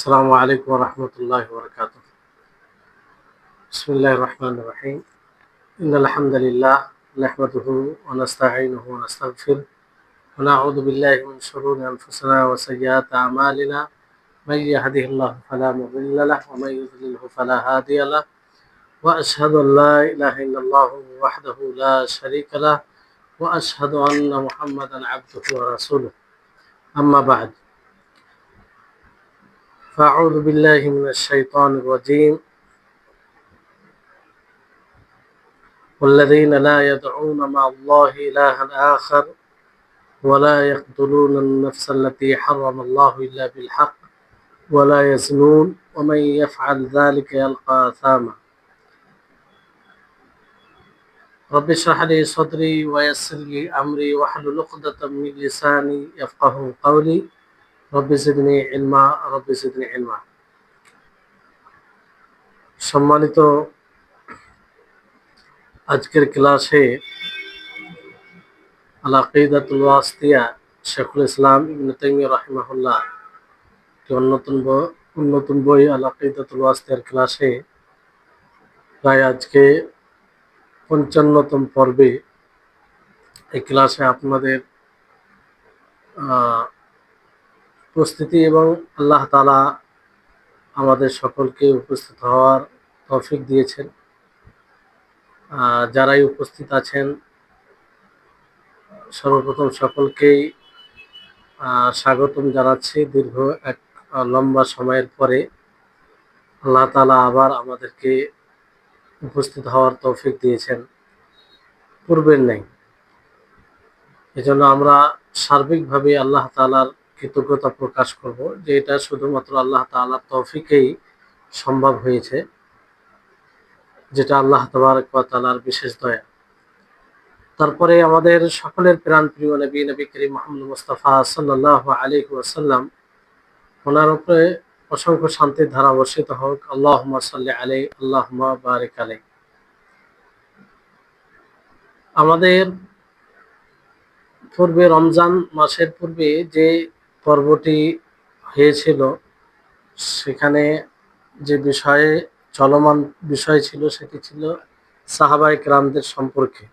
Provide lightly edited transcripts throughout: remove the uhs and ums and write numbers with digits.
আসসালামু আলাইকুম ওয়া রাহমাতুল্লাহি ওয়া বারাকাতুহু। বিসমিল্লাহির রহমানির রহিম। ইন্নাল হামদালিল্লাহ নাহমাদুহু ওয়া নাস্তাঈনুহু ওয়া নাস্তাগফিরুহ ওয়া না'উযু বিল্লাহি মিন শুরুরি আনফুসিনা ওয়া সাইয়্যাতি আ'মালিনা। মান ইয়াহদিহিল্লাহু ফালা মুদিল্লা লাহু ওয়া মান ইউদ্লিলহু ফালা হাদিয়া লাহু। ওয়া আশহাদু আন লা ইলাহা ইল্লাল্লাহু ওয়াহদাহু লা শারীকা লাহু ওয়া আশহাদু আন্না মুহাম্মাদান আবদুহু ওয়া রাসূলুহু। আম্মা বা'দ। ফাআউযু বিল্লাহি মিনাশ শাইতানির রাজীম। والذين لا يدعون مع الله إلها آخر ولا يقتلون النفس التي حرم الله إلا بالحق ولا يزنون ومن يفعل ذلك يلقى أثاما. رب اشرح لي صدري ويسر لي أمري واحلل عقدة من لساني يفقهوا قولي. رب زدني علما رب زدني علما. সম্মানিত আজকের ক্লাসে আল আকিদাতুল ওয়াসিতিয়া শেখুল ইসলাম ইবনে তাইমিয়া রাহিমাহুল্লাহ অন্যতম বই আল আকিদাতুল ওয়াসিতিয়ার ক্লাসে প্রায় আজকে 55তম পর্বে। এই ক্লাসে আপনাদের উপস্থিতি এবং আল্লাহ তাআলা আমাদের সকলকে উপস্থিত হওয়ার তৌফিক দিয়েছেন। যারাই উপস্থিত আছেন সর্বপ্রথম সকলকেই স্বাগতম জানাচ্ছি। দীর্ঘ এক লম্বা সময়ের পরে আল্লাহ তাআলা আবার আমাদেরকে উপস্থিত হওয়ার তৌফিক দিয়েছেন, পূর্বের নেই। এজন্য আমরা সার্বিকভাবে আল্লাহ তাআলার কৃতজ্ঞতা প্রকাশ করব যে এটা শুধুমাত্র আল্লাহ তাআলার তৌফিকেই সম্ভব হয়েছে, যেটা আল্লাহ তাবারক ওয়া তাআলার বিশেষ দয়া। তারপরে আমাদের সকলের প্রাণপ্রিয় নবী করিম মুহাম্মদ মুস্তাফা সাল্লাল্লাহু আলাইহি ওয়াসাল্লাম, ওনার উপরে অসংখ্য শান্তির ধারা বর্ষিত হোক। আল্লাহুম্মা সাল্লি আলাইহি আল্লাহুম্মা বারিক আলাইহি। আমাদের পূর্বে রমজান মাসের পূর্বে যে পর্বটি হয়েছিল, সেখানে যে বিষয়ে চলমান বিষয় ছিল সেটি ছিল সাহাবায়ে কেরামদের সম্পর্কে।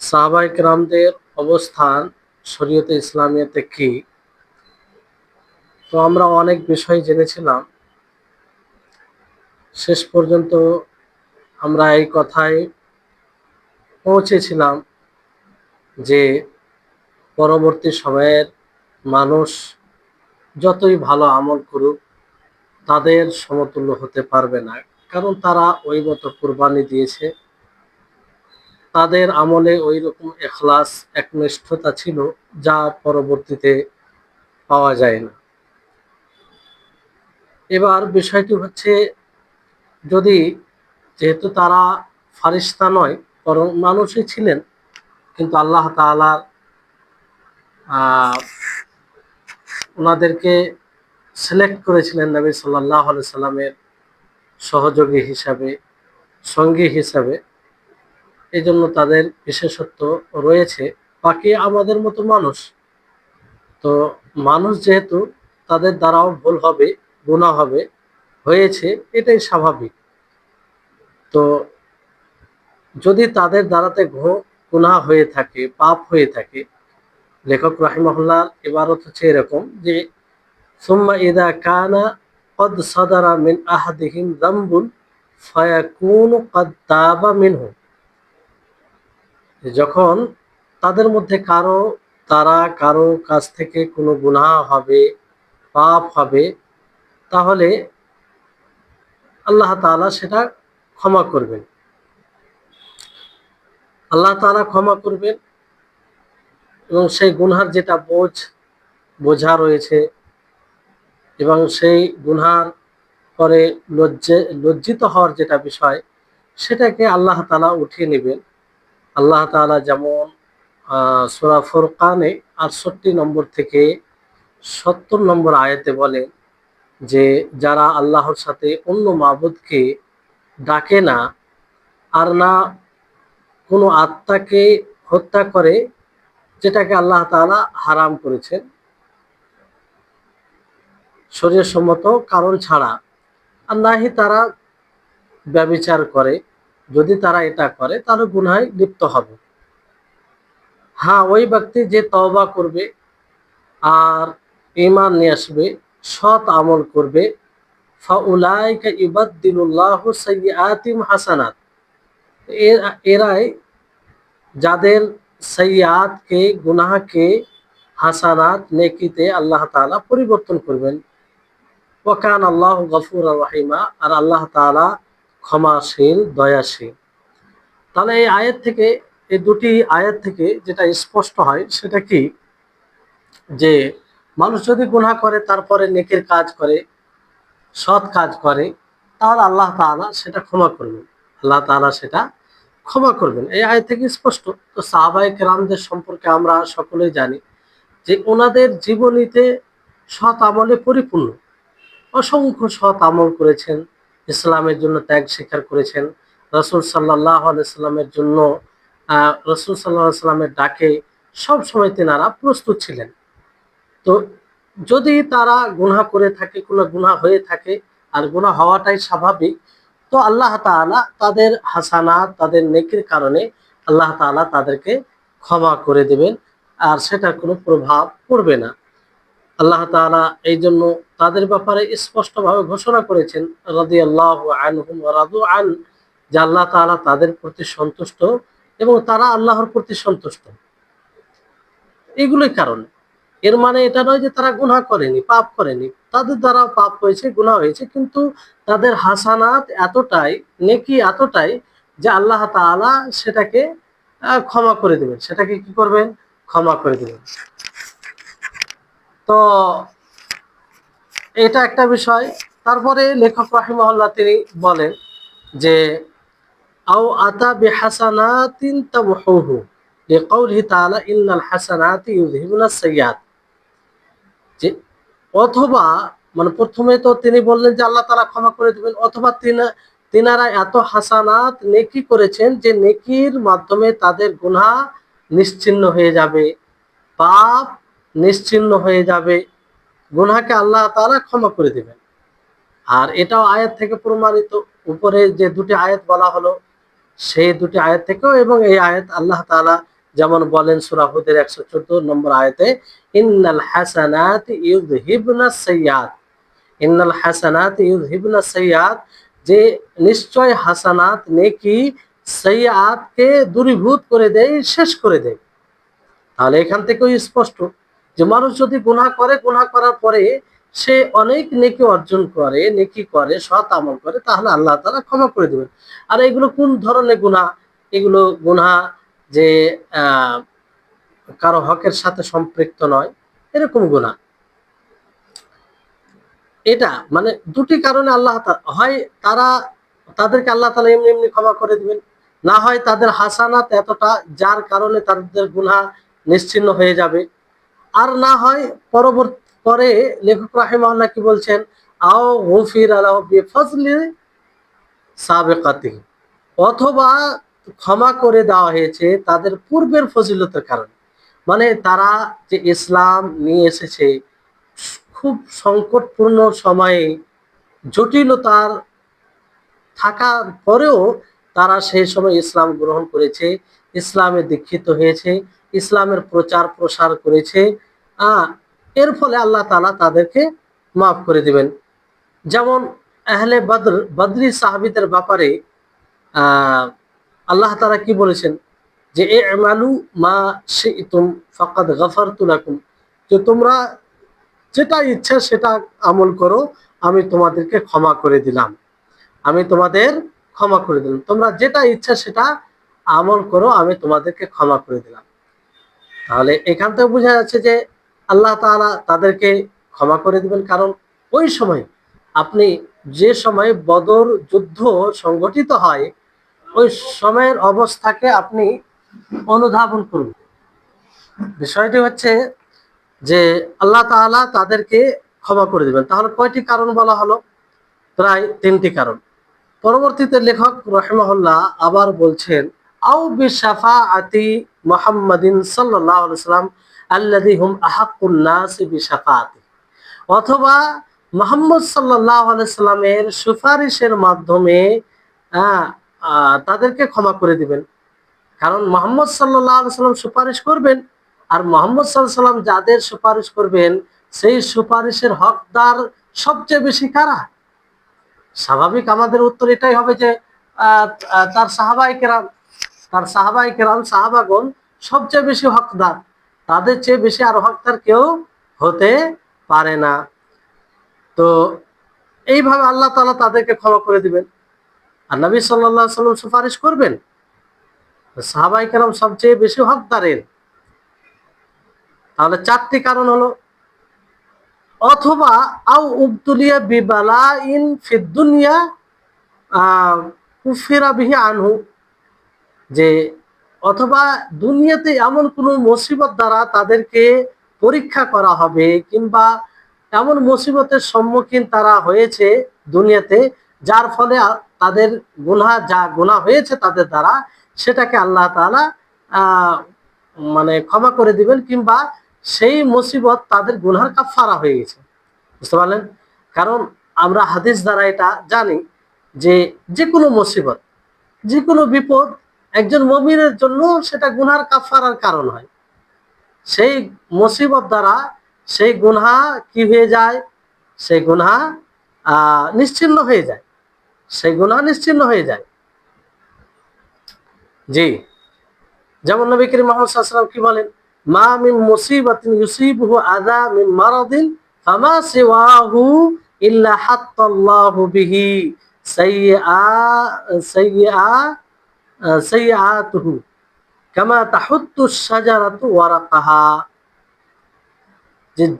সাহাবায়ে কেরামদের অবস্থান শরীয়তে ইসলামিয়াতে কি, তো আমরা অনেক বিষয় জেনেছিলাম। শেষ পর্যন্ত আমরা এই কথায় পৌঁছেছিলাম যে পরবর্তী সময়ের মানুষ যতই ভালো আমল করুক তাদের সমতুল্য হতে পারবে না, কারণ তারা ওই মতো কুরবানি দিয়েছে। তাদের আমলে ওই রকম ইখলাস, একনিষ্ঠতা ছিল যা পরবর্তীতে পাওয়া যায় না। এবার বিষয়টি হচ্ছে, যদি যেহেতু তারা ফারিস্তা নয় বরং মানুষই ছিলেন, কিন্তু আল্লাহ তাআলা ওনাদেরকে সিলেক্ট করেছিলেন নবী সাল্লাল্লাহু আলাইহি সাল্লামের সহযোগী হিসাবে, সঙ্গী হিসাবে। এই জন্য তাদের বিশেষত্ব রয়েছে। বাকি আমাদের মতো মানুষ, তো মানুষ যেহেতু তাদের দ্বারাও ভুল হবে, গুনাহ হবে, হয়েছে, এটাই স্বাভাবিক। তো যদি তাদের দ্বারাতে গুনাহ হয়ে থাকে, পাপ হয়ে থাকে, লেখক রাহিমাহুল্লাহ ইবারত হচ্ছে এরকম যে সুম্মা ইযা কানা ক্বাদ সাদারা মিন আহাদিহিম যামবুন ফায়াকুনু ক্বাদ তাবা মিনহু। যখন তাদের মধ্যে কারো কাছ থেকে কোনো গুনাহ হবে, পাপ হবে, তাহলে আল্লাহ তাআলা সেটা ক্ষমা করবেন। আল্লাহ তাআলা ক্ষমা করবেন এবং সেই গুনহার যেটা বোঝা রয়েছে এবং সেই গুনহার পরে লজ্জিত হওয়ার যেটা বিষয়, সেটাকে আল্লাহ তাআলা উঠিয়ে নেবেন। আল্লাহ তাআলা যেমন সূরা ফুরকানে ৬৮ নম্বর থেকে ৭০ নম্বর আয়াতে বলেন যে যারা আল্লাহর সাথে অন্য মাবুদকে ডাকে না, আর না কোনো আত্মাকে হত্যা করে, যেটাকে আল্লাহ তাআলা হারাম করেছেন, শরীয়তসম্মত কারণ ছাড়া, আর নাহি তারা ব্যভিচার করে। যদি তারা এটা করে তাহলে গুনাহে লিপ্ত হবে। হ্যাঁ, ওই ব্যক্তি যে তওবা করবে আর ঈমান নিয়ে আসবে, সৎ আমল করবে, ফাউলাইকা ইউবাদদিলুল্লাহু সাইয়্যাতিহিম হাসানাত, এরাই যাদের সাইয়্যাতকে, গুনাহকে হাসানাত, নেকিতে আল্লাহ তাআলা পরিবর্তন করবেন। ওয়া কানা আল্লাহু গফুরার রহিমা, আর আল্লাহ তাআলা ক্ষমাশীল, দয়াশীল। তাহলে এই আয়াত থেকে, এই দুটি আয়াত থেকে যেটা স্পষ্ট হয় সেটা কি, যে মানুষ যদি গুনাহ করে তারপরে নেকির কাজ করে, সৎ কাজ করে, তাহলে আল্লাহ তাআলা সেটা ক্ষমা করবেন। আল্লাহ তাআলা সেটা ক্ষমা করবেন, এই আয়াত থেকে স্পষ্ট। তো সাহাবায়ে কেরামদের সম্পর্কে আমরা সকলেই জানি যে ওনাদের জীবনীতে সৎ আমলে পরিপূর্ণ। অসংখ্য সৎ আমল করেছেন, ইসলামের জন্য ত্যাগ স্বীকার করেছেন, রাসূল সাল্লাল্লাহু আলাইহি সাল্লামের জন্য, রাসূল সাল্লাল্লাহু আলাইহি সাল্লামের ডাকে সব সময় তেনারা প্রস্তুত ছিলেন। তো যদি তারা গুনাহ করে থাকে, কোনো গুনাহ হয়ে থাকে, আর গুনাহ হওয়াটাই স্বাভাবিক, তো আল্লাহ তাআলা তাদের হাসানাত, তাদের নেকির কারণে আল্লাহ তাআলা তাদেরকে ক্ষমা করে দেবেন, আর সেটার কোনো প্রভাব পড়বে না। আল্লাহ তাআলা এই জন্য তাদের ব্যাপারে স্পষ্টভাবে ঘোষণা করেছেন, রাদিয়াল্লাহু আনহুম ওয়া রাদু আন, যে আল্লাহ তাআলা তাদের প্রতি সন্তুষ্ট এবং তারা আল্লাহর প্রতি সন্তুষ্ট। এগুলোই কারণে। এর মানে এটা নয় যে তারা গুনাহ করেনি, পাপ করেনি। তাদের দ্বারা পাপ হয়েছে, গুনাহ হয়েছে, কিন্তু তাদের হাসানাত এতটাই, নেকি এতটাই, যে আল্লাহ তাআলা সেটাকে ক্ষমা করে দিবেন। সেটাকে কি করবেন? ক্ষমা করে দিবেন। তো এটা একটা বিষয়। তারপরে লেখক রাহিমাহুল্লাহ তিনি বলেন যে আও আতা বিহাসানাতিন তামহুহু, লিকাউলিহি তাআলা ইন্নাল হাসানাতি ইউযহিবুনাস সাইয়্যাত। যে অথবা, মানে প্রথমে তো তিনি বললেন যে আল্লাহ তাআলা ক্ষমা করে দিবেন, অথবা তিনারা এত হাসানাত, নেকি করেছেন যে নেকির মাধ্যমে তাদের গুনাহ নিশ্চিহ্ন হয়ে যাবে, পাপ নিশ্চিহ্ন হয়ে যাবে, গুনাহকে আল্লাহ তাআলা ক্ষমা করে দিবেন। আর এটাও আয়াত থেকে প্রমাণিত। উপরে যে দুটি আয়াত বলা হলো, সেই দুটি আয়াত থেকেও, এবং এই আয়াত আল্লাহ তাআলা যেমন বলেন সূরা হুদের 114 নম্বর আয়াতে, ইন্নাল হাসানাতি ইউযহিবনাস সাইয়্যাত, ইন্নাল হাসানাতি ইউযহিবনাস সাইয়্যাত, যে নিশ্চয় হাসানাত, নেকি সাইয়্যাতকে দূরীভূত করে দেয়, শেষ করে দেয়। তাহলে এখান থেকেও স্পষ্ট যে মানুষ যদি গুনাহ করে, গুনাহ করার পরে সে অনেক নেকি অর্জন করে, নেকি করে, সৎ আমল করে, তাহলে আল্লাহ তাআলা ক্ষমা করে দিবেন। আর এগুলো কোন ধরনের গুনাহ? এগুলো গুনাহ যে আহ, কারো হকের সাথে সম্পৃক্ত নয়, এরকম গুনাহ। এটা মানে দুটি কারণে আল্লাহ হয় তারা, তাদেরকে আল্লাহ তাআলা এমনি এমনি ক্ষমা করে দিবেন, না হয় তাদের হাসানাত এতটা যার কারণে তাদের গুনাহ নিশ্চিহ্ন হয়ে যাবে, আর না হয় পরবর্তী পরে লেখক রাহিমাহুল্লাহ কি বলছেন, আও গফিরা লাহু বিফজলি সাবিকাতিহি, অথবা ক্ষমা করে দেওয়া হয়েছে তাদের পূর্বের ফজিলতের কারণে। মানে তারা যে ইসলাম নিয়ে এসেছে, খুব সংকটপূর্ণ সময়ে, জটিলতার থাকার পরেও তারা সেই সময় ইসলাম গ্রহণ করেছে, ইসলামে দীক্ষিত হয়েছে, ইসলামের প্রচার প্রসার করেছে। এর ফলে আল্লাহ তাআলা তাদেরকে মাফ করে দিবেন। যেমন আহলে বদর, বদরি সাহাবীদের ব্যাপারে আহ, আল্লাহ তাআলা কি বলেছেন, যে ই'মালু মা শি'তুম ফাকাদ গাফারতু লাকুম, যে তোমরা যেটা ইচ্ছা সেটা আমল করো, আমি তোমাদেরকে ক্ষমা করে দিলাম। আমি তোমাদের ক্ষমা করে দিলাম, তোমরা যেটা ইচ্ছা সেটা আমল করো, আমি তোমাদেরকে ক্ষমা করে দিলাম। তাহলে এখান থেকে বোঝা যাচ্ছে যে আল্লাহ তাআলা তাদেরকে ক্ষমা করে দিবেন। কারণ ওই সময়, আপনি যে সময় বদর যুদ্ধ সংগঠিত হয়, ওই সময়ের অবস্থাকে আপনি অনুধাবন করুন। বিষয়টি হচ্ছে যে আল্লাহ তাআলা তাদেরকে ক্ষমা করে দিবেন। তাহলে কয়টি কারণ বলা হলো? প্রায় তিনটি কারণ। পরবর্তীতে লেখক রাহিমাহুল্লাহ আবার বলছেন, আও বিশাফাআতি মুহাম্মাদিন সাল্লাল্লাহু আলাইহি ওয়াসাল্লাম আল্লাযী হুম আহাক্কুন নাস বিশাফাআতি, অথবা মুহাম্মদ সাল্লাল্লাহু আলাইহি সাল্লামের সুপারিশের মাধ্যমে আহ, তাদেরকে ক্ষমা করে দিবেন। কারণ মুহাম্মদ সাল্লাল্লাহু আলাইহি সাল্লাম সুপারিশ করবেন, আর মুহাম্মদ সাল্লাল্লাহু আলাইহি সাল্লাম যাদের সুপারিশ করবেন সেই সুপারিশের হকদার সবচেয়ে বেশি কারা? স্বাভাবিক আমাদের উত্তর এটাই হবে যে আহ, তার সাহাবায়ে কেরাম, সাহাবাগণ সবচেয়ে বেশি হকদার, তাদের চেয়ে বেশি আর হকদার কেউ হতে পারে না। তো এইভাবে আল্লাহ তাআলা তাদেরকে ক্ষমা করে দিবেন, আর নবী সাল্লাল্লাহু আলাইহি সাল্লাম সুপারিশ করবেন, সাহাবায়ে কেরাম সবচেয়ে বেশি হকদারের। তাহলে চারটি কারণ হলো, অথবা আও উবতুলিয়া বিবালা ইন ফিদ দুনিয়া কুফিরা বিহি আনহু, যে অথবা দুনিয়াতে এমন কোনো মুসিবত দ্বারা তাদেরকে পরীক্ষা করা হবে, কিংবা এমন মুসিবতের সম্মুখীন তারা হয়েছে দুনিয়াতে, যার ফলে তাদের গুনাহ হয়েছে তাদের দ্বারা, সেটাকে আল্লাহ তাআলা আহ, মানে ক্ষমা করে দিবেন, কিংবা সেই মুসিবত তাদের গুনার কাফারা হয়ে গেছে। বুঝতে পারলেন? কারণ আমরা হাদিস দ্বারা এটা জানি যে যে কোনো মুসিবত, যে কোনো বিপদ একজন মুমিনের জন্য সেটা গুনার কাফারার কারণ হয়। সেই মুসিবত দ্বারা সেই গুনাহ কি হয়ে যায়? সেই গুনাহ নিশ্চিহ্ন হয়ে যায়, সেই গুনাহ নিশ্চিহ্ন হয়ে যায়। জি, যেমন নবী করিম মুহাম্মদ সাল্লাল্লাহু আলাইহি ওয়াসাল্লাম কি বলেন? মা মিন মুসিবাতিন ইউসিবুহু আযা মিন মারাদিন ফামা সিওয়াহু ইল্লা হাত্তাল্লাহু বিহি সাইয়্যা সাইয়্যা সাইয়্যাতুহু কামা তাহুত্তু শাজারাতু ওয়ারাকাহা।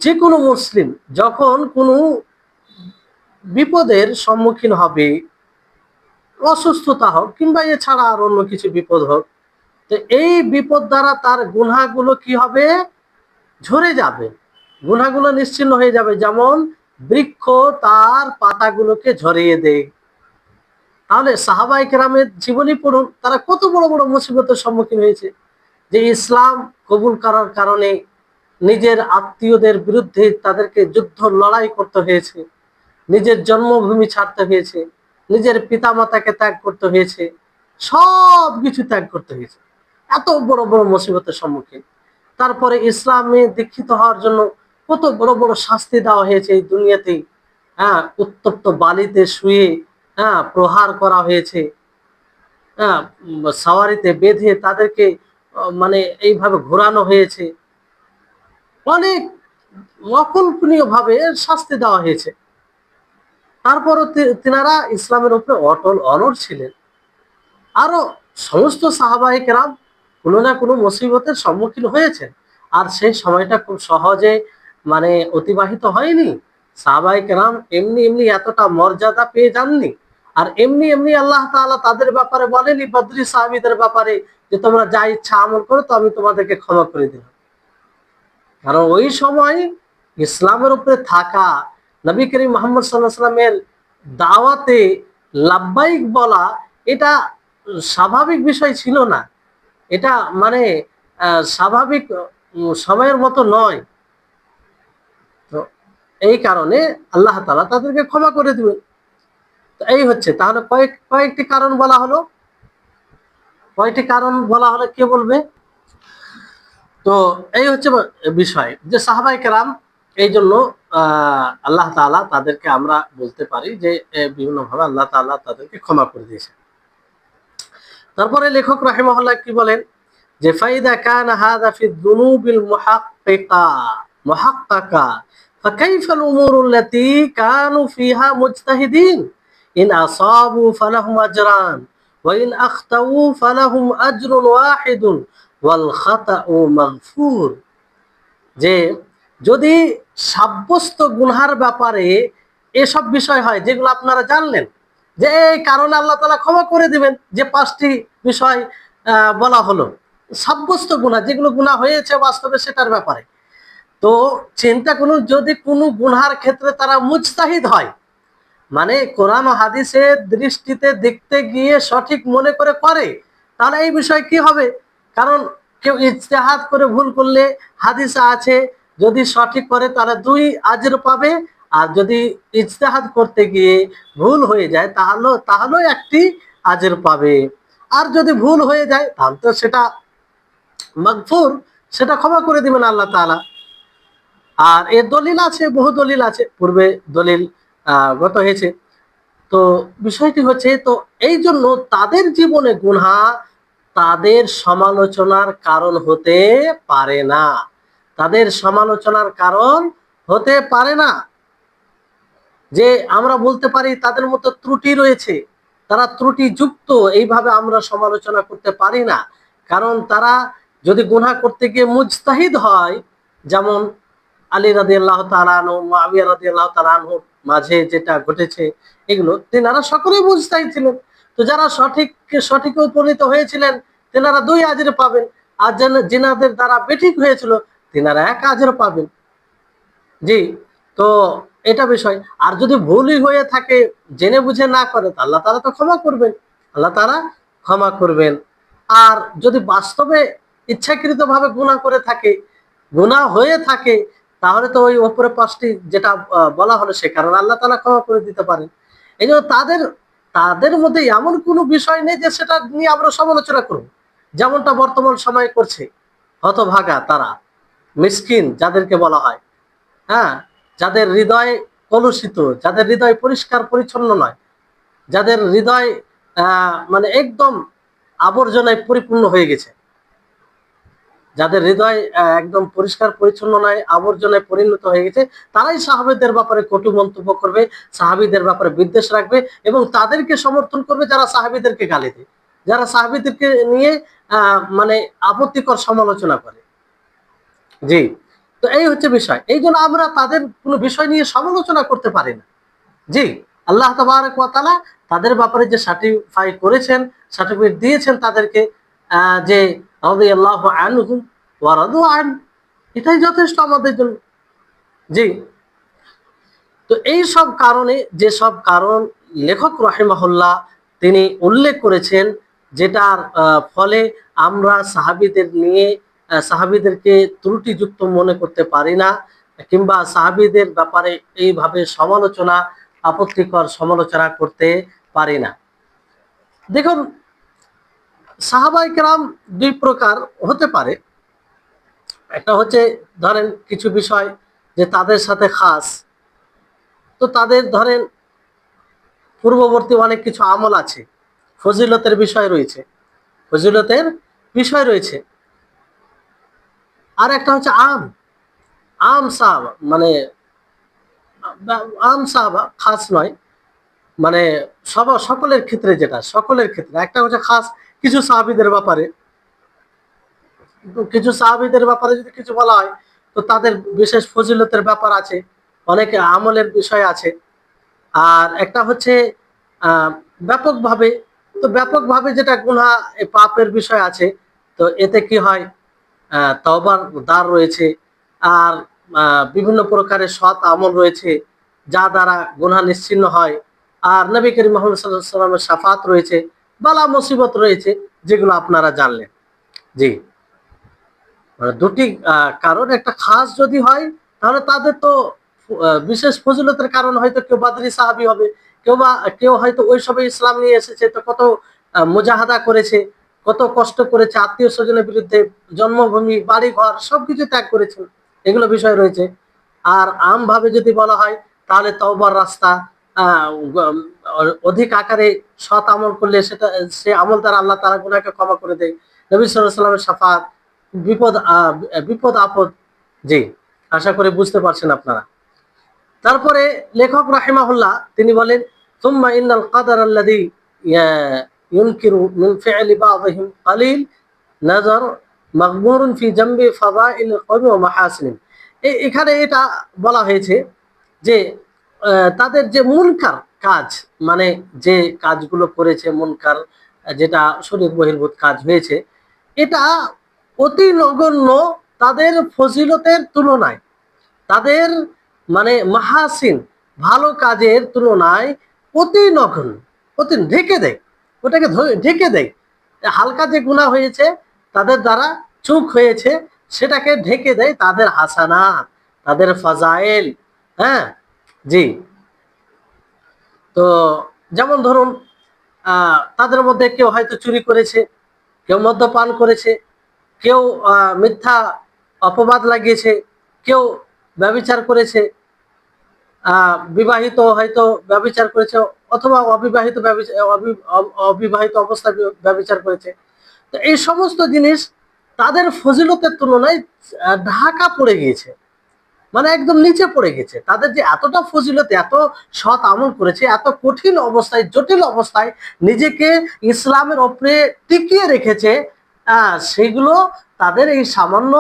যে কোনো মুসলিম যখন কোনো বিপদের সম্মুখীন হবে, অসুস্থতা হোক কিংবা এছাড়া আর অন্য কিছু বিপদ হোক, তো এই বিপদ দ্বারা তার গুনাহগুলো কি হবে? ঝরে যাবে, গুনাহগুলো নিশ্চিহ্ন হয়ে যাবে, যেমন বৃক্ষ তার পাতাগুলোকে ঝরিয়ে দেয়। তাহলে সাহাবায়ে কেরামের জীবনী পড়ুন, তারা কত বড় বড় মুসিবতের সম্মুখীন হয়েছে। যে ইসলাম কবুল করার কারণে নিজের আত্মীয়দের বিরুদ্ধে তাদেরকে যুদ্ধ লড়াই করতে হয়েছে, নিজের জন্মভূমি ছাড়তে হয়েছে, নিজের পিতামাতাকে ত্যাগ করতে হয়েছে, সব কিছু ত্যাগ করতে হয়েছে, এত বড় বড় মুসিবতের সম্মুখীন। তারপরে ইসলামে দীক্ষিত হওয়ার জন্য কত বড় বড় শাস্তি দেওয়া হয়েছে এই দুনিয়াতেই। হ্যাঁ, উত্তপ্ত বালিতে শুয়ে প্রহার করা হয়েছে, সাওয়ারিতে বেঁধে তাদেরকে মানে এইভাবে ঘোরানো হয়েছে, অনেক অকল্পনীয় ভাবে শাস্তি দেওয়া হয়েছে। তারপরও তিনারা ইসলামের উপরে অটল অনড় ছিলেন। আরো সমস্ত সাহাবায়ে কেরাম কোনো না কোনো মুসিবতের সম্মুখীন হয়েছেন, আর সেই সময়টা খুব সহজে মানে অতিবাহিত হয়নি। সাহাবায়ে কেরাম এমনি এমনি এতটা মর্যাদা পেয়ে যাননি, আর এমনি এমনি আল্লাহ তাআলা তাদের ব্যাপারে বলেনি বদরি সাহাবীদের ব্যাপারে যে তোমরা যা ইচ্ছা আমল করো, তো আমি তোমাদেরকে ক্ষমা করে দিলাম। কারণ ওই সময় ইসলামের উপরে থাকা, নবী করিম মুহাম্মদ সাল্লাল্লাহু আলাইহি ওয়াসাল্লামের দাওয়াতে লাব্বাইক বলা, এটা স্বাভাবিক বিষয় ছিল না। এটা মানে স্বাভাবিক সময়ের মতো নয়। তো এই কারণে আল্লাহ তাআলা তাদেরকে ক্ষমা করে দিবেন। তো এই হচ্ছে, তাহলে কয়েকটি কারণ বলা হলো, কয়টি কারণ বলা হলো, কে বলবে? তো এই হচ্ছে বিষয় যে সাহাবায়ে কেরাম, এই জন্য আল্লাহ তাআলা তাদেরকে আমরা বলতে পারি যে বিভিন্ন ভাবে আল্লাহ তাআলা তাদেরকে ক্ষমা করে দিয়েছে। তারপরে লেখক রাহিমাহুল্লাহ কি বলেন যে ফাইদা কানা হাযা ফি যুনুবিল মুহাক্কাকা ফাকাইফাল উমুরু আল্লাতী কানু ফিহা মুজতাহিদিন ইন আসাবু ফালাহুম আজরান ওয়া ইন আখতাউ ফালাহুম আজরুন ওয়াহিদুন ওয়াল খাতাউ মাগফুর। যে যদি সাব্যস্ত গুনহার ব্যাপারে এসব বিষয় হয় যেগুলো আপনারা জানলেন, যে এই কারণে আল্লাহ তাআলা ক্ষমা করে দিবেন, যে পাঁচটি বিষয় বলা হলো, সাব্যস্ত গুনাহ যেগুলো গুনাহ হয়েছে বাস্তবে সেটার ব্যাপারে, তো চিন্তা করুন যদি কোনো গুনহার ক্ষেত্রে তারা মুজতাহিদ হয়, মানে কোরআন ও হাদিসের দৃষ্টিতে দেখতে গিয়ে সঠিক মনে করে করে, তাহলে এই বিষয় কি হবে? কারণ কেউ ইজতিহাদ করে ভুল করলে হাদিসে আছে যদি সঠিক করে তাহলে 2 আজর পাবে, আর যদি ইজতিহাদ করতে গিয়ে ভুল হয়ে যায় তাহলেও একটি আজর পাবে। আর যদি ভুল হয়ে যায় তাহলে তো সেটা মাগফুর, সেটা ক্ষমা করে দিবেন আল্লাহ তাআলা। আর এর দলিল আছে, বহু দলিল আছে, পূর্বে দলিল গত হয়েছে। তো বিষয়টি হচ্ছে, তো এই জন্য তাদের জীবনে গুনাহ তাদের সমালোচনার কারণ হতে পারে না, তাদের সমালোচনার কারণ হতে পারে না। যে আমরা বলতে পারি তাদের মধ্যে ত্রুটি রয়েছে, তারা ত্রুটিযুক্ত, এইভাবে আমরা সমালোচনা করতে পারি না। কারণ তারা যদি গুনাহ করতে গিয়ে মুজতাহিদ হয়, যেমন আলী রাদিয়াল্লাহু তাআলা আনহু, মুআবিয়া রাদিয়াল্লাহু তাআলা আনহুর মাঝে যেটা ঘটেছে, এগুলো তেনারা সকলেই মুজতাহিদ ছিলেন। তো যারা সঠিকে উপনীত হয়েছিলেন তেনারা 2 আজর পাবেন, আর যিনাদের দ্বারা বেঠিক হয়েছিল তেনারা 1 আজর পাবেন। জি, তো এটা বিষয়। আর যদি ভুলই হয়ে থাকে, জেনে বুঝে না করে, তো আল্লাহ তাআলা তো ক্ষমা করবেন, আল্লাহ তাআলা ক্ষমা করবেন। আর যদি বাস্তবে ইচ্ছাকৃতভাবে গুনাহ করে থাকে, গুনাহ হয়ে থাকে, তাহলে তো ওই উপরে 5টি যেটা বলা হলো সে কারণে আল্লাহ তাআলা ক্ষমা করে দিতে পারেন। এইজন্য তাদের মধ্যে এমন কোনো বিষয় নেই যে সেটা নিয়ে আমরা সমালোচনা করব। যেমনটা বর্তমান সময়ে করছে হতভাগা তারা, মিসকিন যাদেরকে বলা হয়, হ্যাঁ, যাদের হৃদয় কলুষিত, যাদের হৃদয় পরিষ্কার পরিচ্ছন্ন নয়, যাদের হৃদয় মানে একদম আবর্জনায় পরিপূর্ণ হয়ে গেছে, যাদের হৃদয় একদম পরিষ্কার পরিচ্ছন্ন নয়, আবর্জনায় পরিণত হয়ে গেছে, তারাই সাহাবীদের ব্যাপারে কটু মন্তব্য করবে, সাহাবীদের ব্যাপারে বিদ্বেষ রাখবে এবং তাদেরকে সমর্থন করবে যারা সাহাবীদেরকে গালি দেয়, যারা সাহাবীদেরকে নিয়ে মানে আপত্তিকর সমালোচনা করে। জি, তো এই হচ্ছে বিষয়। এই জন্য আমরা তাদের কোনো বিষয় নিয়ে সমালোচনা করতে পারি না। জি, আল্লাহ তাবারক ওয়া তাআলা তাদের ব্যাপারে যে সার্টিফাই করেছেন, সার্টিফিকেট দিয়েছেন তাদেরকে, যে রাদিয়াল্লাহু আনহুম ওয়া রাদু আন, এটাই যথেষ্ট আমাদের জন্য। জি, তো এই সব কারণে, যেসব কারণ লেখক রাহিমাহুল্লাহ তিনি উল্লেখ করেছেন, যেটার ফলে আমরা সাহাবীদের নিয়ে সাহাবীদেরকে ত্রুটিযুক্ত মনে করতে পারি না, কিংবা সাহাবীদের ব্যাপারে এইভাবে সমালোচনা, আপত্তিকর সমালোচনা করতে পারি না। দেখুন, সাহাবায়ে কেরাম 2 প্রকার হতে পারে। একটা হচ্ছে, ধরেন কিছু বিষয় যে তাদের সাথে খাস, তো তাদের ধরেন পূর্ববর্তী অনেক কিছু আমল আছে, ফজিলতের বিষয় রয়েছে, ফজিলতের বিষয় রয়েছে। আর একটা হচ্ছে আম সাহাবা, মানে আম সাহাবা, খাস নয়, মানে সকলের ক্ষেত্রে, যেটা সকলের ক্ষেত্রে। একটা হচ্ছে খাস, কিছু সাহাবীদের ব্যাপারে, কিছু সাহাবীদের ব্যাপারে যদি কিছু বলা হয়, তো তাদের বিশেষ ফজিলতের ব্যাপার আছে, অনেক আমলের বিষয় আছে। আর একটা হচ্ছে আহ ব্যাপকভাবে, তো ব্যাপকভাবে যেটা গুনাহ, পাপের বিষয় আছে, তো এতে কি হয়, তওবার দ্বার রয়েছে, আর বিভিন্ন প্রকারের সৎ আমল রয়েছে যা দ্বারা গুনাহ নিশ্চিহ্ন হয়, আর নবী করিম মুহাম্মদ সাল্লাল্লাহু আলাইহি ওয়াসাল্লামের শাফাত রয়েছে, বালা মুসিবত রয়েছে, যেগুলো আপনারা জানলেন। জি, মানে 2টি কারণ, একটা খাস যদি হয় তাহলে তাদের তো বিশেষ ফজিলতের কারণ, হয়তো কেউ বাদরি সাহাবী হবে, কেউ হয়তো ওই সময় ইসলাম নিয়ে এসেছে, তো কত মুজাহাদা করেছে, কত কষ্ট করেছে, আত্মীয় স্বজনের বিরুদ্ধে জন্মভূমি, বাড়ি ঘর সবকিছু ত্যাগ করেছেন, এগুলো বিষয় রয়েছে। আর আমভাবে যদি বলা হয়, তাহলে তওবার রাস্তা, অধিক আকারে সৎ আমল করলে সেটা, সে আমল দ্বারা আল্লাহ তাআলা গুনাহকে ক্ষমা করে দেয়, নবী সাল্লাল্লাহু আলাইহি ওয়াসাল্লামের শাফাত, বিপদ আপদ। জি, আশা করি বুঝতে পারছেন আপনারা। তারপরে লেখক রাহিমাহুল্লাহ তিনি বলেন, সুম্মা ইন্নাল কাদার আল্লাযী ইউনকিরু মিন ফি'লি বাযিহিম কালিল নাযার মাগমুরুন ফি জামবি ফাযাইল কওমি ওয়া মাহাসিনিহিম। এখানে এটা বলা হয়েছে যে তাদের যে মুনকার কাজ, মানে যে কাজগুলো করেছে মুনকার, যেটা শরীয়ত বহির্ভূত কাজ হয়েছে, এটা অতি নগণ্য তাদের ফজিলতের তুলনায়, তাদের মানে মাহাসিন, ভালো কাজের তুলনায় অতি নগণ্য, অতি ঢেকে দেয়, ওটাকে ঢেকে দেয়। হালকা যে গুনাহ হয়েছে তাদের দ্বারা চুক হয়েছে, সেটাকে ঢেকে দেয় তাদের হাসানাত, তাদের ফাজাইল, হ্যাঁ, জি। তো যেমন ধরুন তাদের মধ্যে কেউ হয়তো চুরি করেছে, কেউ মদ্যপান করেছে, কেউ মিথ্যা অপবাদ লাগিয়েছে, কেউ ব্যভিচার করেছে, বিবাহিত হয়তো ব্যভিচার করেছে, অথবা অবিবাহিত অবিবাহিত অবস্থায় ব্যভিচার করেছে। তো এই সমস্ত জিনিস তাদের ফজিলতের তুলনায় ঢাকা পড়ে গিয়েছে, মানে একদম নিচে পড়ে গেছে। তাদের যে এতটা ফজিলত, এত সৎ আমল করেছে, এত কঠিন অবস্থায়, জটিল অবস্থায় নিজেকে ইসলামের ওপরে টিকিয়ে রেখেছে, সেগুলো তাদের এই সামান্য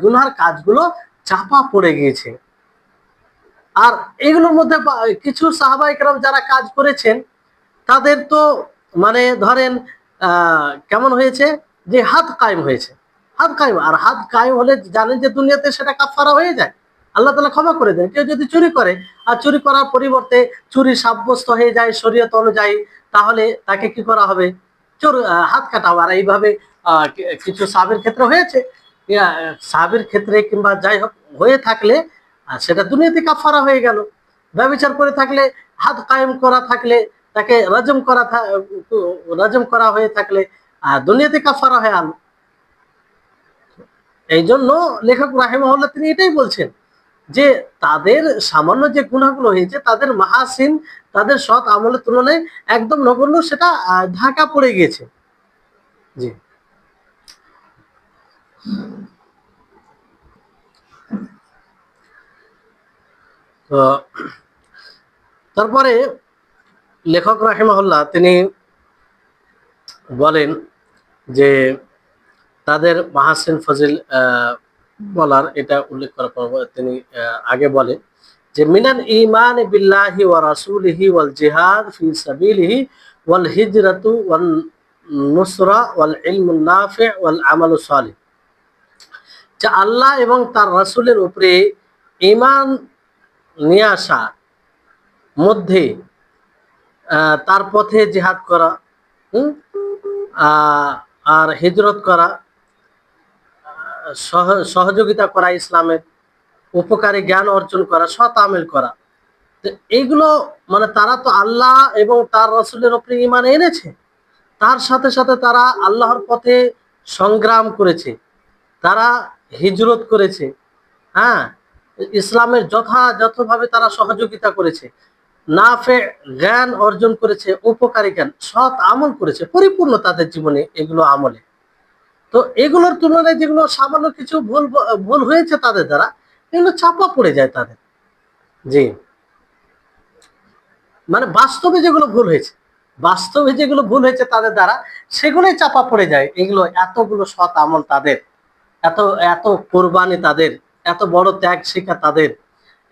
গুনহার কাজগুলো চাপা পড়ে গিয়েছে। আর এগুলোর মধ্যে কিছু সাহাবায়ে কেরাম যারা কাজ করেছেন, তাদের তো মানে ধরেন কেমন হয়েছে, যে হাত কায়েম হয়েছে। হাত কায়েম, আর হাত কায়েম হলে জানেন যে দুনিয়াতে সেটা কাফারা হয়ে যায়, আল্লাহ তাআলা ক্ষমা করে দেন। কেউ যদি চুরি করে, আর চুরি করার পরিবর্তে চুরি সাব্যস্ত হয়ে যায় শরীয়ত অনুযায়ী, তাহলে তাকে কি করা হবে, হাত কাটা হবে। আর এইভাবে কিছু সাহাবীর ক্ষেত্রে হয়েছে। সাহাবীর ক্ষেত্রে কিংবা যাই হোক হয়ে থাকলে সেটা দুনিয়াতে কাফারা হয়ে গেল। ব্যভিচার করে থাকলে, হাত কায়েম করা থাকলে, তাকে রাজম করা হয়ে থাকলে দুনিয়াতে কাফারা হয়ে আন। এই জন্য লেখক রাহিমাহুল্লাহ তিনি এটাই বলছেন যে তাদের সামান্য যে গুনাহগুলো হয়েছে, তাদের মাহাসিন, তাদের সৎ আমলের তুলনায় একদম নগণ্য, সেটা ঢাকা পড়ে গিয়েছে। জি। তো তারপরে লেখক রাহিমাহুল্লাহ তিনি বলেন যে তাদের মাহাসিন ফজিল বলার এটা উল্লেখ করার পর তিনি আগে বলে যে মিনাল ঈমান বিল্লাহি ওয়া রাসূলিহি ওয়াল জিহাদ ফি সাবিলিহি ওয়াল হিজরাতু ওয়ান নুসরা ওয়াল ইলমুন নাফি ওয়াল আমালু সালিহ, যে আল্লাহ এবং তার রাসূলের উপরে ঈমান নিয়ে আসা, মধ্যে তার পথে জিহাদ করা, আর হিজরত করা, সহযোগিতা করা, ইসলামের উপকারী জ্ঞান অর্জন করা, সৎ আমেল করা। তো এইগুলো মানে তারা তো আল্লাহ এবং তার রাসূলের উপরে ঈমান এনেছে, তার সাথে সাথে তারা আল্লাহর পথে সংগ্রাম করেছে, তারা হিজরত করেছে, হ্যাঁ, ইসলামের যথাযথভাবে তারা সহযোগিতা করেছে, নাফে জ্ঞান অর্জন করেছে, উপকারী জ্ঞান, সৎ আমল করেছে পরিপূর্ণ তাদের জীবনে এগুলো আমলে। তো এগুলোর তুলনায় যেগুলো সামান্য কিছু ভুল হয়েছে তাদের দ্বারা, এগুলো চাপা পড়ে যায় তাদের। জি। মানে বাস্তবে যেগুলো ভুল হয়েছে তাদের দ্বারা, সেগুলোই চাপা পড়ে যায়। এগুলো এতগুলো সৎ আমল তাদের, এত এত কোরবানি তাদের, এত বড় ত্যাগ শিক্ষা তাদের,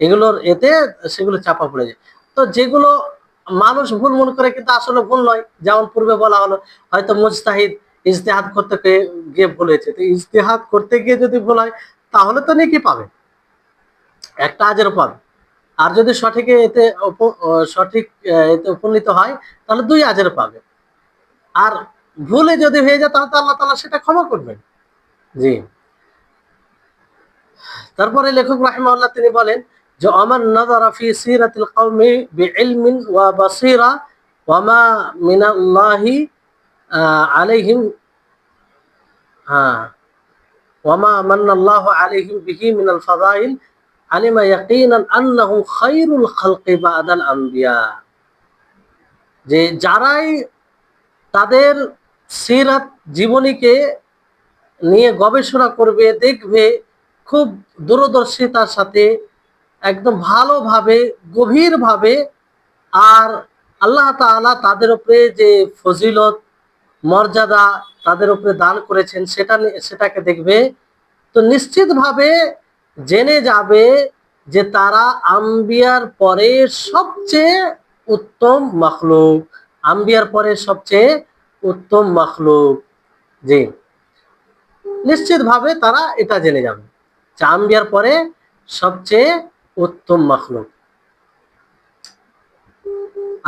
এগুলোর এতে সেগুলো চাপা পড়ে যায়। তো যেগুলো মানুষ ভুল মনে করে কিন্তু আসলে ভুল নয়, যেমন পূর্বে বলা হলো, হয়তো মুজতাহিদ ইজতিহাদ করতে গিয়ে ভুল হয়েছে। তো ইজতিহাদ করতে গিয়ে যদি ভুল হয়, তাহলে তো নেকি পাবে, একটা আজেরও পাবে। আর যদি সঠিক এতে উপনীত হয়, তাহলে 2 আজের পাবে। আর ভুলে যদি হয়ে যায়, তাহলে তো আল্লাহ তাআলা সেটা ক্ষমা করবেন। জি। তারপরে লেখক রাহিমাহুল্লাহ তিনি বলেন যে আমান নাযারা ফি সিরাতিল কওমি বিইলমিন ওয়া বাসীরা ওয়া মা মিনাল্লাহি আলাইহিম হ্যাঁ ওয়া মা মান্নাল্লাহু আলাইহিম বিহি মিনাল ফাযাইল আলিমা ইয়াকিনান আন্নাহুম খায়রুল খালকি বা'দাল আম্বিয়া। যে যারাই তাদের সিরাত জীবনীকে নিয়ে গবেষণা করবে, দেখবে খুব দূরদর্শিতার সাথে, একদম ভালোভাবে, গভীরভাবে, আর আল্লাহ তাআলা তাদের উপরে যে ফজিলত, মর্যাদা তাদের উপরে দান করেছেন, সেটাকে দেখবে, তো নিশ্চিতভাবে জেনে যাবে যে তারা আম্বিয়ার পরে সবচেয়ে উত্তম মাখলুক, আম্বিয়ার পরে সবচেয়ে উত্তম মাখলুক। জি, নিশ্চিতভাবে তারা এটা জেনে যাবে যে আম্বিয়ার পরে সবচেয়ে উত্তম মাখলুক।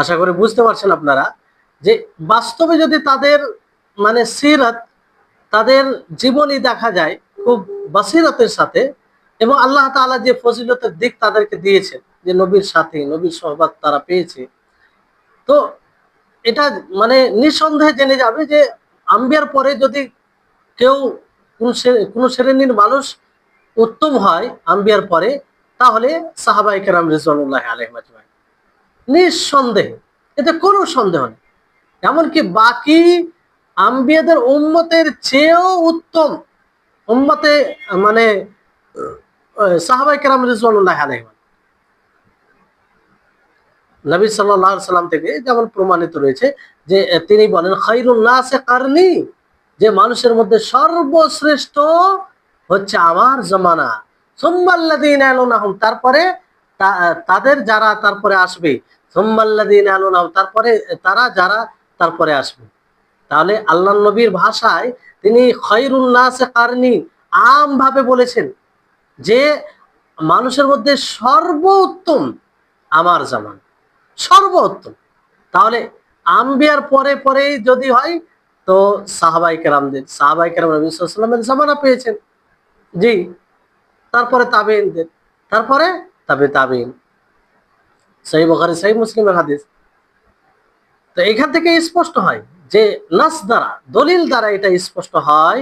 আশা করি বুঝতে পারছেন আপনারা যে বাস্তবে যদি তাদের মানে সিরাত, তাদের জীবনী দেখা যায় খুব বাসিরতের সাথে, এবং আল্লাহ তাআলা যে ফজিলতের দিক তাদেরকে দিয়েছেন, যে নবীর সাথে নবীর সোহবত তারা পেয়েছে, তো এটা মানে নিঃসন্দেহে জেনে যাবে যে আম্বিয়ার পরে যদি কেউ কোন শ্রেণীর মানুষ উত্তম হয় আম্বিয়ার পরে, তাহলে সাহাবায়ে কেরাম রিজওয়ানুল্লাহি আলাইহিম আজমাইন, নিঃসন্দেহে, এতে কোনো সন্দেহ নেই। এমনকি বাকি আম্বিয়াদের উম্মতের চেয়েও উত্তম উম্মতে মানে সাহাবায়ে কেরাম রিজওয়ানুল্লাহি আলাইহিম। নবী সাল্লাল্লাহু আলাইহি সাল্লাম থেকে যেমন প্রমাণিত রয়েছে যে তিনি বলেন খায়রুন নাসে কারনি, যে মানুষের মধ্যে সর্বশ্রেষ্ঠ হচ্ছে আমার জামানা, সুম্মাল্লাযীনা ইয়ালুনাহুম, তারপরে তাদের যারা তারপরে আসবে, সুম্মাল্লাযীনা ইয়ালুনাহুম, তারপরে তারা যারা তারপরে আসবে। তাহলে আল্লাহর নবীর ভাষায় তিনি খায়রুন নাসে কারনি আম ভাবে বলেছেন যে মানুষের মধ্যে সর্বোত্তম আমার জামানা, সর্বোত্তম। তাহলে আম্বিয়ার পরে পরেই যদি হয়, তো সাহাবায়ে কেরাম নবী সাল্লাল্লাহু আলাইহি ওয়াসাল্লামের জামানা পেয়েছেন। জি, তারপরে তাবেঈনদের, তারপরে তাবেঈন। সহিহ বুখারী সহিহ মুসলিমের হাদিস। তো এখান থেকে স্পষ্ট হয় যে নাস দ্বারা, দলিল দ্বারা এটা স্পষ্ট হয়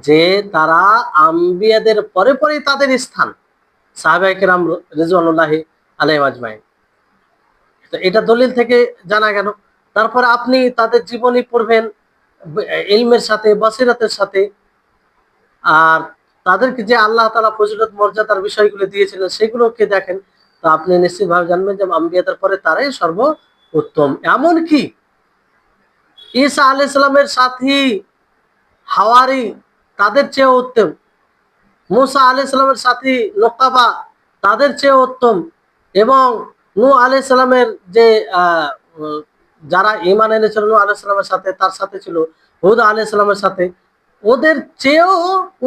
যে তারা আম্বিয়াদের পরে পরেই তাদের স্থান, সাহাবায়ে কেরাম রিজওয়ানুল্লাহি আলাইহিম আজমাইন। তো এটা দলিল থেকে জানা গেল। তারপরে আপনি তাদের জীবনী পড়বেন ইলমের সাথে, বসিরতের সাথে, আর তাদেরকে যে আল্লাহ তাআলা ফজিলত মর্যাদার বিষয়গুলো দিয়েছিলেন সেগুলোকে দেখেন, তো আপনি নিশ্চিতভাবে জানবেন যে আম্বিয়াদের পরে তারাই সর্ব উত্তম। এমনকি ঈসা আলাইহিস সালামের সাথী হাওয়ারি তাদের চেয়ে উত্তম, মুসা আলাইহিস সালামের সাথী নোকাবা তাদের চেয়ে উত্তম, এবং নূহ আলাইহিস সালামের যে যারা ঈমান এনেছিল নূহ আলাইহিস সালামের সাথে, তার সাথে ছিল হুদ আলাইহিস সালামের সাথে, ওদের চেয়েও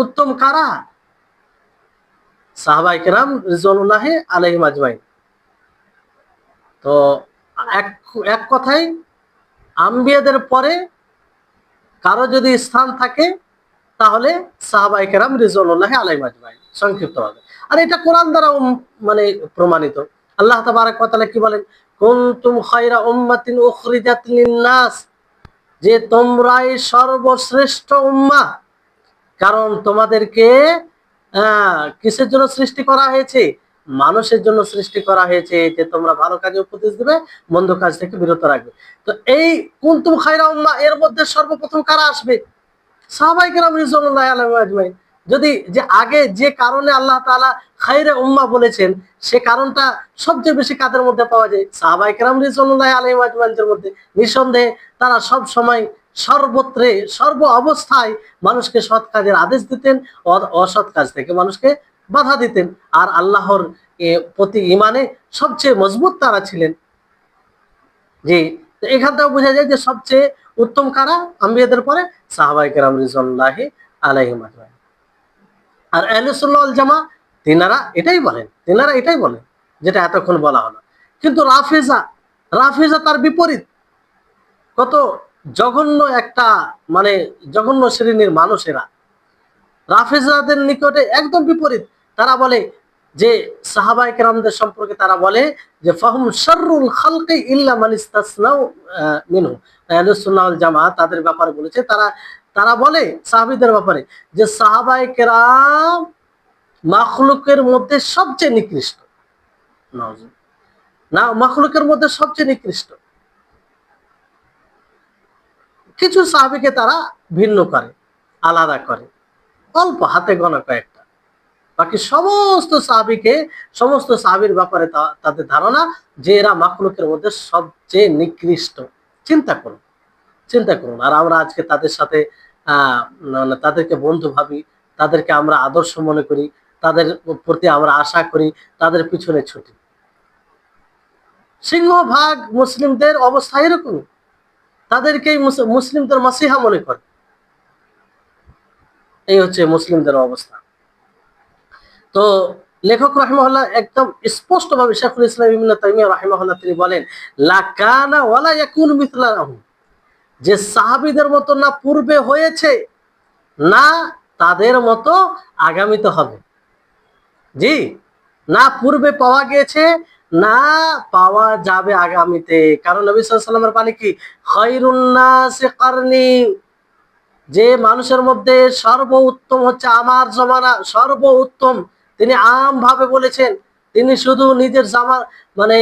উত্তম কারা? সাহাবায়ে কেরাম রিজওয়ানুল্লাহি আলাইহিম আজমাইন। তো এক এক কথায় আম্বিয়াদের পরে কারো যদি স্থান থাকে, তাহলে সাহাবায়ে কেরাম রিজওয়ানুল্লাহি আলাইহিম আজমাইন, সংক্ষিপ্তভাবে। আর এটা কোরআন দ্বারা মানে প্রমাণিত। আল্লাহ তাবারক ওয়া তাআলা কি বলেন? কুনতুম খায়রা উম্মাতিন উখরিজাত লিন-নাস, যে তোমরাই সর্বশ্রেষ্ঠ উম্মাহ, কারণ তোমাদেরকে কিসের জন্য সৃষ্টি করা হয়েছে? মানুষের জন্য সৃষ্টি করা হয়েছে, যে তোমরা ভালো কাজে উপদেশ দিবে, মন্দ কাজ থেকে বিরত রাখবে। তো এই কুনতুম খায়রা উম্মাহ এর মধ্যে সর্বপ্রথম কারা আসবে? সাহাবায়ে কেরাম রিজওয়ানুল্লাহি আলাইহিম আজমাইন। যদি যে আগে যে কারণে আল্লাহ তাআলা খায়রে উম্মাহ বলেছেন, সে কারণটা সবচেয়ে বেশি কাদের মধ্যে পাওয়া যায়? সাহাবায়ে কেরাম রিজওয়ানুল্লাহি আলাইহিম আজমাইনদের মধ্যে। নিঃসন্দেহে তারা সব সময় সর্বত্রে সর্ব অবস্থায় মানুষকে সৎ কাজের আদেশ দিতেন, অসৎ কাজ থেকে মানুষকে বাধা দিতেন। আর আল্লাহর প্রতি ঈমানে সবচেয়ে মজবুত তারা ছিলেন। জি, তো এখান থেকে বোঝা যায় যে সবচেয়ে উত্তম কারা আম্বিয়াদের পরে? সাহাবায়ে কেরাম রিজওয়ানুল্লাহি আলাইহিম আজমাইন। আর আহলে সুন্নাহ ওয়াল জামাআহ তিনারা এটাই বলেন যেটা এতক্ষণ বলা হলো। কিন্তু রাফিজা তার বিপরীত। কত জঘন্য একটা মানে জঘন্য শ্রেণীর মানুষেরা রাফিজাদের নিকটে একদম বিপরীত। তারা বলে যে সাহাবায়ে কেরামদের সম্পর্কে তারা বলে যে ফাহুম শাররুল খালকি ইল্লা মান ইসতাসনাউ মিনহু। আহলুস সুন্নাহ ওয়াল জামাআহ তাদের ব্যাপারে বলেছে, তারা তারা বলে সাহাবীদের ব্যাপারে যে সাহাবায়ে কেরাম মাখলুকের মধ্যে সবচেয়ে নিকৃষ্ট। না, মাখলুকের মধ্যে সবচেয়ে নিকৃষ্ট। কিছু সাহাবীকে তারা ভিন্ন করে, আলাদা করে, অল্প হাতে গোনা কয়েকটা। বাকি সমস্ত সাহাবীর ব্যাপারে তাদের ধারণা যে এরা মাখলুকের মধ্যে সবচেয়ে নিকৃষ্ট। চিন্তা করুন, চিন্তা করুন। আর আমরা আজকে তাদের সাথে তাদেরকে বন্ধু ভাবি, তাদেরকে আমরা আদর্শ মনে করি, তাদের প্রতি আমরা আশা করি, তাদের পিছনে ছুটি। সিংহভাগ মুসলিমদের অবস্থা এরকমই। তাদেরকেই মুসলিমদের মাসিহা মনে করে। এই হচ্ছে মুসলিমদের অবস্থা। তো লেখক রাহিমাহুল্লাহ একদম স্পষ্টভাবে শাইখুল ইসলাম ইবনে তাইমিয়া রাহিমাহুল্লাহ তিনি বলেন লা কানা ওয়ালা ইয়াকুনু মিথলাহুম, যে সাহাবীদের মতো না পূর্বে হয়েছে, না তাদের মতো আগামীতে হবে। জি, না পূর্বে পাওয়া গিয়েছে, না পাওয়া যাবে আগামীতে। কারণ নবী সাল্লাল্লাহু আলাইহি ওয়াসাল্লামের বাণী কি, খায়রুন নাসি কারনি, যে মানুষের মধ্যে সর্বোত্তম হচ্ছে আমার জমানা, সর্বোত্তম। তিনি আম ভাবে বলেছেন, তিনি শুধু নিজের জামা মানে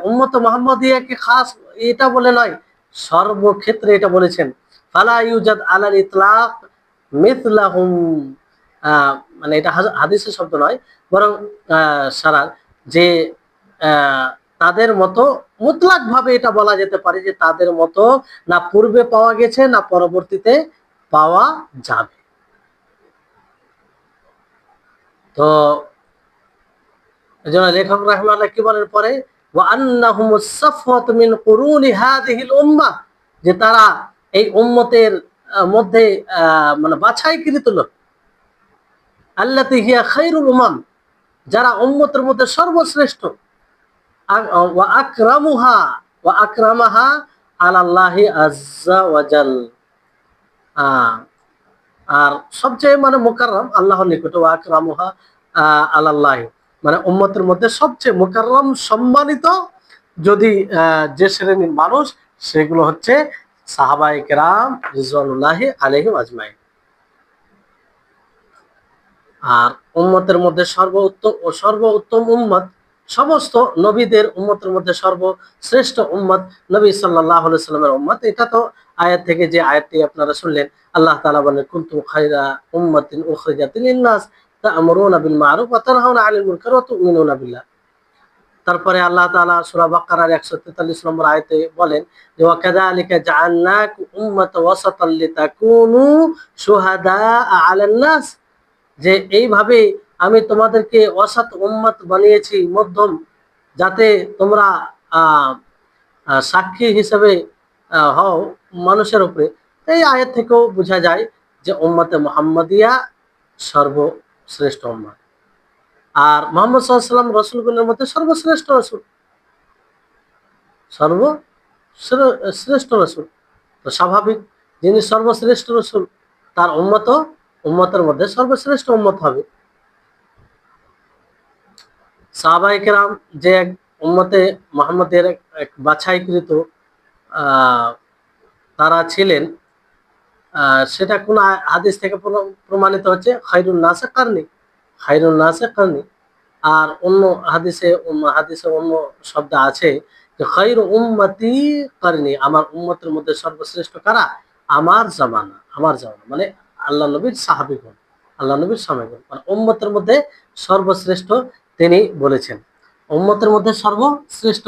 উম্মত মুহাম্মাদিয়াকে খাস এটা বলে নয়, সর্বক্ষেত্রে এটা বলেছেন। ফালা ইউজাদ আলাল ইতলাক মিথলাহুম, আহ, মানে এটা হাদিসের শব্দ নয়, বরং সারা যে আহ, তাদের মতো মুতলাক ভাবে এটা বলা যেতে পারে যে তাদের মতো না পূর্বে পাওয়া গেছে না পরবর্তীতে পাওয়া যাবে। তো এজন্য লেখক রাহিমাহুল্লাহ কি বলেন পরে, ওয়া আন্নাহুমুস সাফওয়াতু মিন কুরুনি হাযিহিল উম্মাহ, যে তারা এই উম্মতের মধ্যে মানে বাছাইকৃত লোক, আল্লাতী হিয়া খায়রুল উমাম, যারা উম্মতের মধ্যে সর্বশ্রেষ্ঠ, ওয়া আকরামুহা ওয়া আকরামাহা আলাল্লাহি আযজা ওয়া জাল, আর সবচেয়ে মানে মুকাররম আল্লাহর নিকটে, ওয়া আকরামুহা আলাল্লাহ, মানে উম্মতের মধ্যে সবচেয়ে মুকাররম সম্মানিত যদি যে শ্রেণীর মানুষ, সেগুলো হচ্ছে সাহাবায়ে কেরাম রিজওয়ানুল্লাহি আলাইহিম আজমাইন। আর উম্মতের মধ্যে সর্বোত্তম উম্মত, সমস্ত নবীদের উম্মতের মধ্যে সর্বশ্রেষ্ঠ উম্মত নবী সাল্লাল্লাহু আলাইহি সাল্লামের উম্মত। এটা তো আয়াত থেকে যে আয়াতটি আপনারা শুনলেন, আল্লাহ তাআলা বলেন কুনতুম খায়রা উম্মাতিন উখরিজাত লিন-নাস তা'মুরুনা বিল মা'রুফ ওয়া তানহাউনা 'আনিল মুনকার ওয়া তু'মিনুনা বিল্লাহ। তারপরে আল্লাহ তাআলা সূরা বাকারার 143 নম্বর আয়াতে বলেন যে ওয়া কাযালিকা জাআলনাকুম উম্মাতান ওয়াসাতাল লিতাকুনু শুহাদাআ 'আলান নাস, যে এইভাবে আমি তোমাদেরকে অসৎ উম্মত বানিয়েছি, মধ্যম, যাতে তোমরা আহ, সাক্ষী হিসেবে হও মানুষের উপরে। এই আয়াত থেকেও বোঝা যায় যে উম্মতে মুহাম্মাদিয়া সর্বশ্রেষ্ঠ উম্মত। আর মুহাম্মদ সাল্লাল্লাহু আলাইহি ওয়াসাল্লাম রসুলগণের মধ্যে সর্বশ্রেষ্ঠ রসুল, সর্বশ্রেষ্ঠ রসুল। তো স্বাভাবিক, যিনি সর্বশ্রেষ্ঠ রসুল, তার উম্মতের মধ্যে সর্বশ্রেষ্ঠ উম্মত হবে। সাহাবায়ে কেরাম যে এক উম্মতে মুহাম্মাদের এক বাছাইকৃত আহ, তারা ছিলেন, সেটা কোন হাদিস থেকে প্রমাণিত হচ্ছে, খায়রুন নাসে কারনি, খায়রুন নাসে কারনি। আর অন্য হাদিসে অন্য শব্দ আছে যে খায়রু উম্মতি কারনি, আমার উম্মতের মধ্যে সর্বশ্রেষ্ঠ কারা, আমার জামানা মানে আল্লাহ নবীর সাহাবীগণ, আল্লাহ নবীর সাহাবীগণ, মানে উম্মতের মধ্যে সর্বশ্রেষ্ঠ তিনি বলেছেন, উম্মতের মধ্যে সর্বশ্রেষ্ঠ।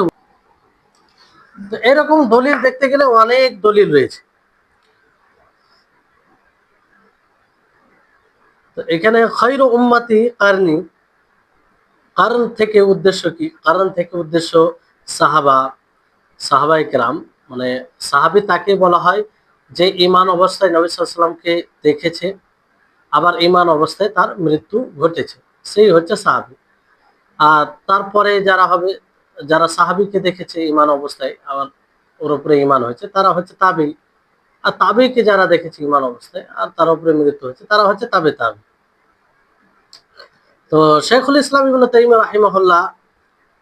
তো এরকম দলিল দেখতে গেলে অনেক দলিল রয়েছে। তো এখানে খায়রু উম্মতি কারনি, কারণ থেকে উদ্দেশ্য কি, কারণ থেকে উদ্দেশ্য সাহাবায়ে কেরাম, মানে সাহাবী তাকে বলা হয় যে ঈমান অবস্থায় নবী সাল্লাল্লাহু আলাইহি ওয়াসাল্লামকে দেখেছে, আবার ঈমান অবস্থায় তার মৃত্যু ঘটেছে, সেই হচ্ছে সাহাবী। আর তারপরে যারা হবে, যারা সাহাবীকে দেখেছে ঈমান অবস্থায়, আবার ওর উপরে ঈমান হয়েছে, তারা হচ্ছে তাবী। আর তাবীকে যারা দেখেছে ঈমান অবস্থায় আর তার উপরে মৃত্যু হয়েছে, তারা হচ্ছে তাবী। তো শেখুল ইসলাম ইবনে তাইমিয়া রাহিমাহুল্লাহ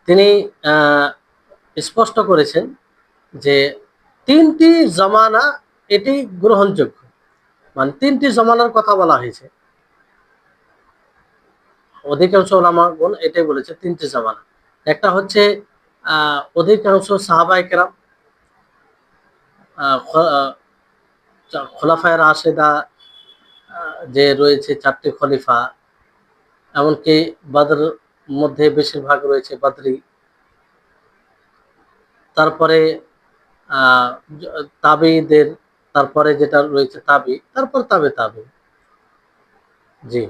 তিনি আহ, স্পষ্ট করেছেন যে তিনটি জমানা এটি গ্রহণযোগ্য, মানে তিনটি জমানার কথা বলা হয়েছে। অধিকাংশ ওলামাগণ এটাই বলেছে, তিনটি জমানা। একটা হচ্ছে অধিকাংশ সাহাবায়ে কেরাম, খোলাফায়ে রাশেদা, যে রয়েছে চারটি খলিফা, এমনকি বদর মধ্যে বেশিরভাগ রয়েছে বদরি। তারপরে আহ তাবেঈদের, তারপরে যেটা রয়েছে তাবি, তারপর তাবে। জি,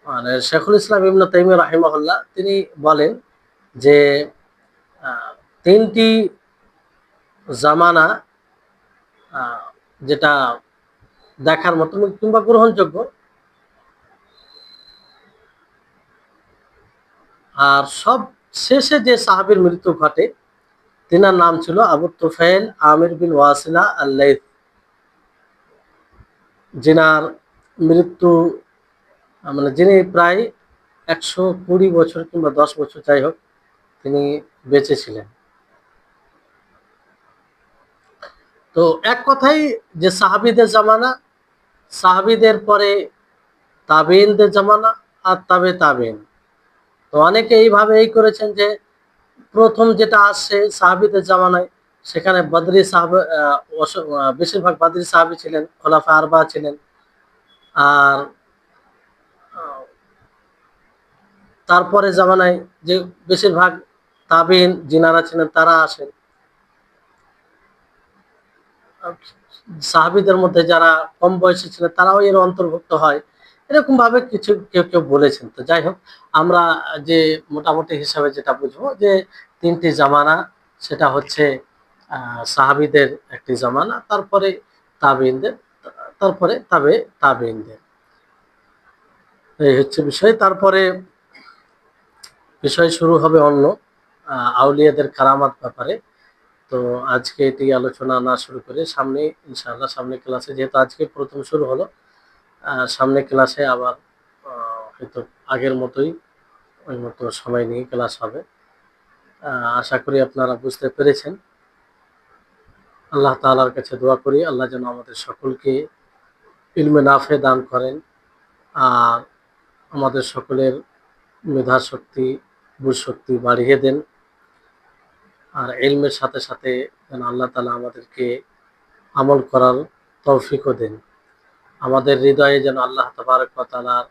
মানে শেখুল ইসলাম ইবনে তাইমিয়া রাহিমাহুল্লাহ তিনি বলেন যে আহ, তিনটি জামানা যেটা দেখার মতো কিংবা গ্রহণযোগ্য। আর সব শেষে যে সাহাবীর মৃত্যু ঘটে, তিনার নাম ছিল আবু তুফাইল আমির বিন ওয়াসিলা আল-লাইথ, যিনার মৃত্যু মানে যিনি প্রায় 120 বছর কিংবা 10 বছর যাই হোক তিনি বেঁচে ছিলেন। তো এক কথাই যে সাহাবীদের জামানা, সাহাবীদের পরে তাবেইনদের জামানা, আর তাবেইন। তো অনেকে এইভাবে করেছেন যে প্রথম যেটা আসছে সাহাবীদের জামানায়, সেখানে বদরি সাহাবা, বেশিরভাগ বদরি সাহাবী ছিলেন, খোলাফা আরবা ছিলেন। আর তারপরে জামানায় যে বেশিরভাগ তাবেইন যিনারা ছিলেন তারা আসেন। সাহাবীদের মধ্যে যারা কম বয়সী ছিলেন তারাও এর অন্তর্ভুক্ত হয়। এরকম ভাবে কিছু কেউ বলেছেন। তো যাই হোক, আমরা যে মোটামুটি হিসাবে যেটা বুঝবো যে ৩টি জামানা, সেটা হচ্ছে সাহাবীদের একটি জামানা, তারপরে তাবেইনদের, তারপরে তাবেইনদের। এই হচ্ছে বিষয়। তারপরে বিষয় শুরু হবে অন্য আউলিয়াদের কারামাত ব্যাপারে। তো আজকে এটি আলোচনা না শুরু করে সামনে ইনশাআল্লাহ সামনে ক্লাসে, যেহেতু আজকে প্রথম শুরু হলো, সামনে ক্লাসে আবার হয়তো আগের মতোই ওই মতো সময় নিয়ে ক্লাস হবে। আশা করি আপনারা বুঝতে পেরেছেন। আল্লাহ তাআলার কাছে দোয়া করি আল্লাহ যেন আমাদের সকলকে ইলমে নাফে দান করেন, আর আমাদের সকলের মেধা শক্তি, বুঝশক্তি বাড়িয়ে দেন। আর ইলমের সাথে সাথে যেন আল্লাহ তাআলা আমাদেরকে আমল করার তৌফিকও দেন। আমাদের হৃদয়ে যেন আল্লাহ তাবারক ওয়া তাআলার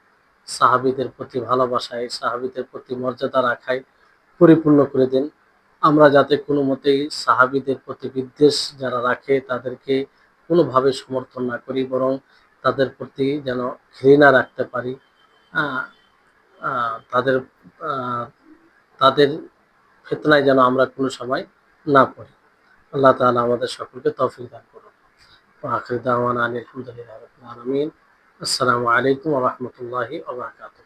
সাহাবীদের প্রতি ভালোবাসায়, সাহাবীদের প্রতি মর্যাদা রাখায় পরিপূর্ণ করে দেন। আমরা যাতে কোনো মতেই সাহাবীদের প্রতি বিদ্বেষ যারা রাখে তাদেরকে কোনোভাবে সমর্থন না করি, বরং তাদের প্রতি যেন ঘৃণা রাখতে পারি। আ আ তাদের আ তাদের ফিতনায় যেন আমরা কোনো সময় না পড়ি। আল্লাহ তাআলা আমাদের সকলকে তৌফিক দান করুন। ওয়া আখির দাওয়ানা আনিল হামদুলিল্লাহি রাব্বিল আলামিন। আসসালামু আলাইকুম ওয়া রাহমাতুল্লাহি ওয়া বারাকাতুহু।